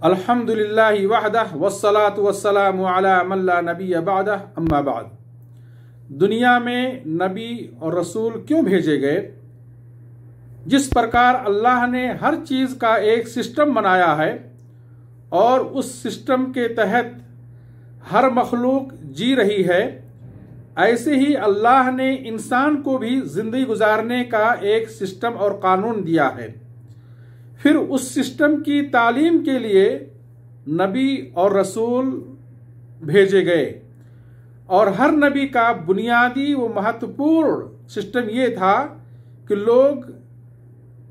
अल्हम्दुलिल्लाहि वहदह वस्सलातु वस्सलामु अला मन ला नबिय्य बअदह अम्मा बाद। दुनिया में नबी और रसूल क्यों भेजे गए? जिस प्रकार अल्लाह ने हर चीज़ का एक सिस्टम बनाया है और उस सिस्टम के तहत हर मखलूक जी रही है, ऐसे ही अल्लाह ने इंसान को भी जिंदगी गुजारने का एक सिस्टम और कानून दिया है। फिर उस सिस्टम की तालीम के लिए नबी और रसूल भेजे गए और हर नबी का बुनियादी व महत्वपूर्ण सिस्टम ये था कि लोग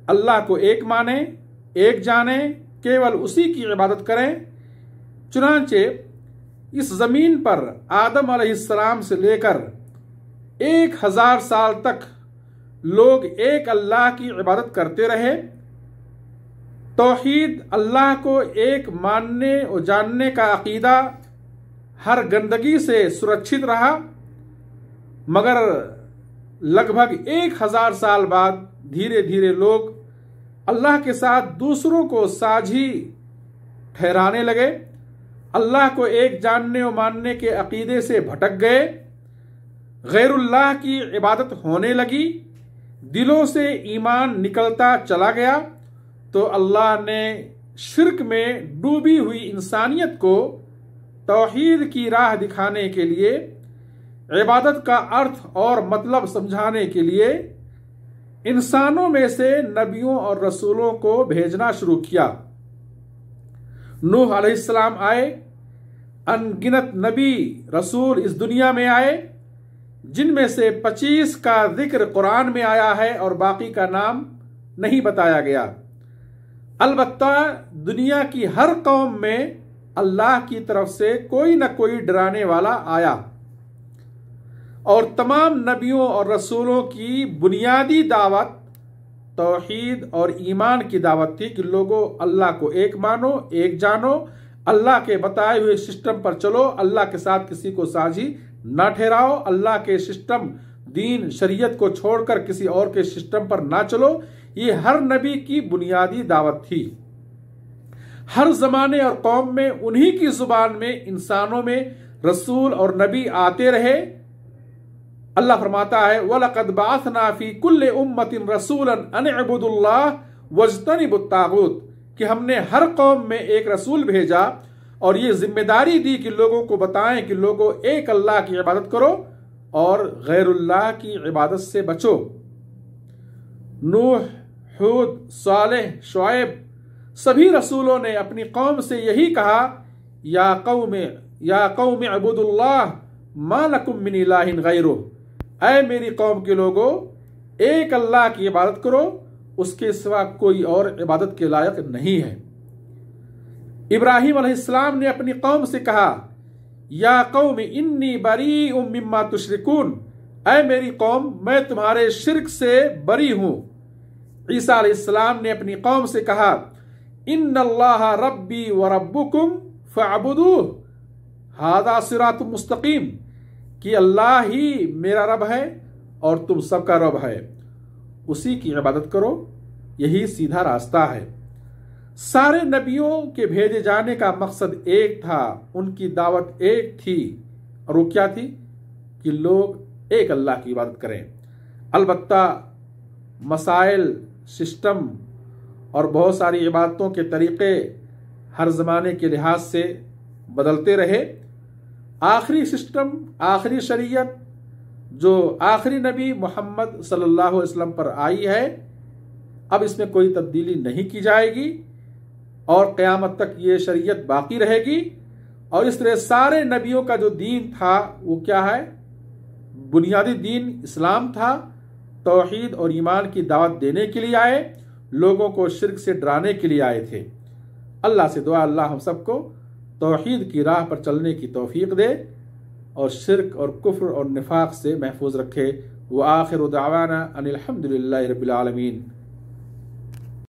अल्लाह को एक माने, एक जाने, केवल उसी की इबादत करें। चुनांचे इस जमीन पर आदम अलैहिस्सलाम से लेकर 1000 साल तक लोग एक अल्लाह की इबादत करते रहे। तौहीद, अल्लाह को एक मानने और जानने का अकीदा हर गंदगी से सुरक्षित रहा, मगर लगभग 1000 साल बाद धीरे धीरे लोग अल्लाह के साथ दूसरों को साझी ठहराने लगे, अल्लाह को एक जानने और मानने के अकीदे से भटक गए, गैरुल्लाह की इबादत होने लगी, दिलों से ईमान निकलता चला गया। तो अल्लाह ने शिर्क में डूबी हुई इंसानियत को तौहीद की राह दिखाने के लिए, इबादत का अर्थ और मतलब समझाने के लिए इंसानों में से नबियों और रसूलों को भेजना शुरू किया। नूह अलैहिस्सलाम आए, अनगिनत नबी रसूल इस दुनिया में आए, जिनमें से 25 का जिक्र कुरान में आया है और बाकी का नाम नहीं बताया गया। अलबत्ता दुनिया की हर कौम में अल्लाह की तरफ से कोई न कोई डराने वाला आया और तमाम नबियों और रसूलों की बुनियादी दावत तौहीद और ईमान की दावत थी कि लोगों अल्लाह को एक मानो, एक जानो, अल्लाह के बताए हुए सिस्टम पर चलो, अल्लाह के साथ किसी को साझी ना ठहराओ, अल्लाह के सिस्टम दीन शरीयत को छोड़कर किसी और के सिस्टम पर ना चलो। ये हर नबी की बुनियादी दावत थी। हर जमाने और कौम में उन्हीं की जुबान में इंसानों में रसूल और नबी आते रहे। अल्लाह फरमाता है, वलक़द बअसना फी कुल्लि उम्मतिन रसूलन अन इब्दुल्लाह वज्तनिबुत तागूत, कि हमने हर कौम में एक रसूल भेजा और ये जिम्मेदारी दी कि लोगों को बताएं कि लोगों एक अल्लाह की इबादत करो और गैरुल्लाह की इबादत से बचो। नूह, हूद, सालेह, शुएब सभी रसूलों ने अपनी कौम से यही कहा, या कौम अबुदुल्लाह मा लकुम मिन इलाहिन गैरुह, ऐ मेरी कौम के लोगों एक अल्लाह की इबादत करो, उसके सिवा कोई और इबादत के लायक नहीं है। इब्राहिम अलैहिस्सलाम ने अपनी कौम से कहा, या कौम इन्नी बरीउम मिम्मा तुश्रिकून, ऐ मेरी कौम मैं तुम्हारे शिर्क से बरी हूं। ईसा अलैहिस्सलाम ने अपनी कौम से कहा, इन्नल्लाह रब्बी व रब्बुकुम फअबुदूह हादा सिरातुम मुस्तकीम, कि अल्लाह ही मेरा रब है और तुम सबका रब है, उसी की इबादत करो, यही सीधा रास्ता है। सारे नबियों के भेजे जाने का मकसद एक था, उनकी दावत एक थी, और वो क्या थी कि लोग एक अल्लाह की इबादत करें। अलबत्ता मसाइल, सिस्टम और बहुत सारी इबादतों के तरीक़े हर ज़माने के लिहाज से बदलते रहे। आखिरी सिस्टम, आखिरी शरीयत जो आखिरी नबी मोहम्मद सल्लल्लाहु अलैहि वसल्लम पर आई है, अब इसमें कोई तब्दीली नहीं की जाएगी और क़यामत तक ये शरीयत बाकी रहेगी। और इस तरह सारे नबियों का जो दीन था वो क्या है? बुनियादी दीन इस्लाम था। तौहीद और ईमान की दावत देने के लिए आए, लोगों को शिर्क से डराने के लिए आए थे। अल्लाह से दुआ, अल्लाह हम सबको तौहीद की राह पर चलने की तौफीक दे और शिर्क और कुफ्र और निफाक से महफूज रखे। व आखिरु दावाना अनिल हम्दुलिल्लाहि रब्बिल आलमीन।